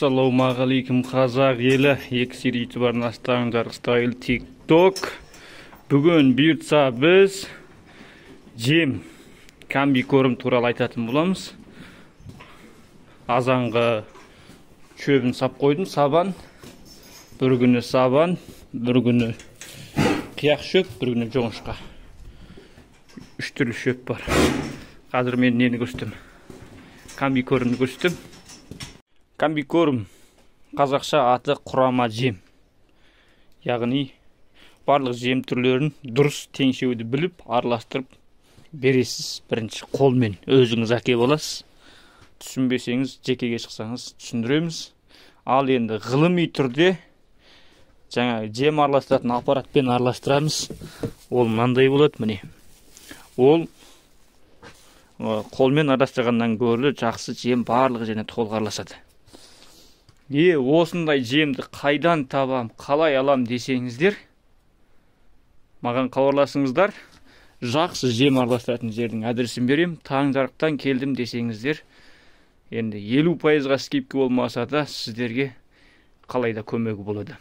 Ассалаумағалейкум қазақ елі, Ексер YouTube арнасынан стайл TikTok. Бүгін бұйыртса біз жем комбикорм туралы айтатын боламыз. Азанғы шөбін сап қойдым, сабан. Бір күні сабан, бір күні қияқ шөп, бір күні жоңышқа. Үш түрлі шөп бар. Қазір мен нені көрсетем? Комбикормды көрсетем. Комбикорм қазақша аты құрама жем. Яғни барлық жем түрлерін дұрыс теңшеуді біліп, араластырып бересіз. Бірінші қолмен өзіңіз әкеп аласыз. Түсінбесеңіз, жекеге шықсаңыз түсіндіреміз. Ал енді ғылыми түрде жаңа жем араластыратын аппаратпен араластырамыз. Ол мынандай болады, міне. Ол қолмен араластырғаннан гөрі жақсы жем барлығы және толық араласады. Осындай жемді қайдан табам, қалай алам десеңіздер, маған хабарласыңыздар. Жақсы жем араластыратын жердің адресін берем. Таңжарықтан келдім десеңіздер, енді 50%-ға скидка болмаса да сіздерге қалайда көмегі болады.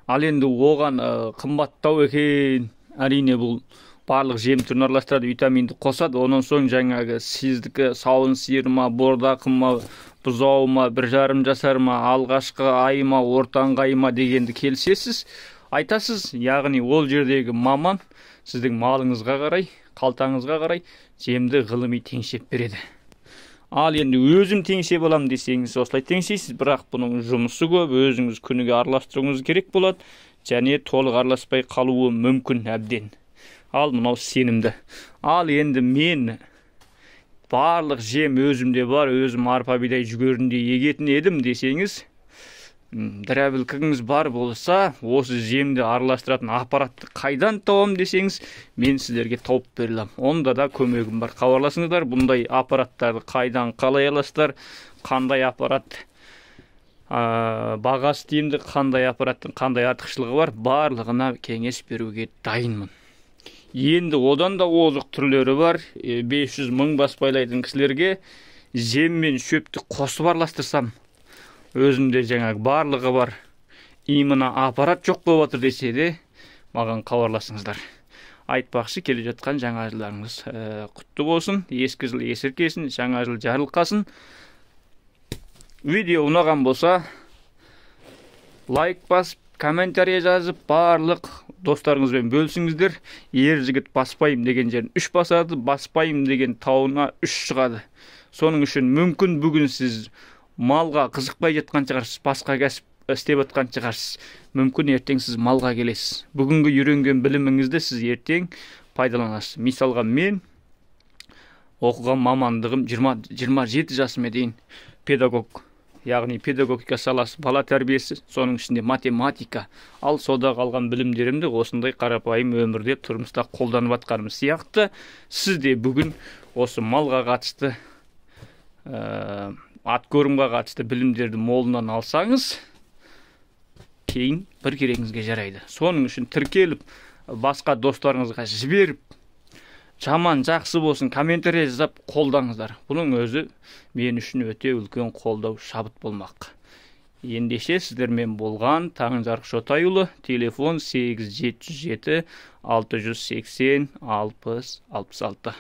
Ал енді оған қымбаттау екен. Әрине бұл барлық жем түрін араластырады, витаминді қосады. Онан соң жаңағы сіздікі сауын сиырма, бордақыма, бұзауыма, 1,5 жасарыма, алғашқы айыма, ортаңғы айыма дегенді келсесіз, айтасыз. Яғни ол жердегі маман сіздің малыңызға қарай, қалтаңызға қарай жемді ғылыми теңшеп береді. Ал енді өзім теңшеп алам десеңіз, осылай теңшейсіз, бірақ бұның жұмысы көп, өзіңіз күніге араластыруыңыз керек болады, және толық араласпай қалуы мүмкін әбден. Ал мынау сенімді. Ал енді мен барлық жем өзімде бар, өзім арпа бидай жүгерінде егетін едім десеңіз, дәрәбілкіңіз бар болса, осы жемді араластыратын аппаратты қайдан табам десеңіз, мен сіздерге тауып берілем. Онда да көмегім бар. Хабарласыңыздар, бұндай аппараттарды қайдан қалай аласыздар, қандай аппарат бағасы тиімді, қандай аппараттың қандай артықшылығы бар, барлығына кеңес беруге дайынмын. Енді одан да озық түрлері бар. 500 мың баспайлайтын кісілерге жем мен шөпті қосып араластырсам, өзімде жаңағы барлығы бар, имына аппарат жоқ болып отыр десе де, маған хабарласыңыздар. Айтпақшы, келе жатқан жаңа жылдарыңыз құтты болсын, ескі жыл есіркесін, жаңа жыл жарылқасын. Видео ұнаған болса, лайк басып, комментария жазып, барлық достарыңызбен бөлісіңіздер. Ер жігіт баспайым деген жерін 3 басады, баспайым деген тауына 3 шығады. Соның үшін мүмкін бүгін сіз малға қызықпай жатқан шығарсыз, басқа кәсіп істеп жатқан шығарсыз. Мүмкін ертең сіз малға келесіз. Бүгінгі үйренген біліміңізді сіз ертең пайдаланасыз. Мисалға мен оқыған мамандығым 27 жасыма дейін педагог. Яғни педагогика саласы, бала тәрбиесі, соның ішінде математика. Ал сода қалған білімдерімді осындай қарапайым өмірде тұрмыста қолданып атқаным сияқты, сіз де бүгін осы малға қатысты, аткорымға қатысты білімдерді молынан алсаңыз, кейін бір керегіңізге жарайды. Соның үшін тіркеліп, басқа достарыңызға жіберіп, жаман жақсы болсын, комментария жазып қолдаңыздар. Бұның өзі мен үшін өте үлкен қолдау, шабыт болмақ. Ендеше сіздермен болған Таңжарық Шотайұлы, телефон 8707 680 60 66.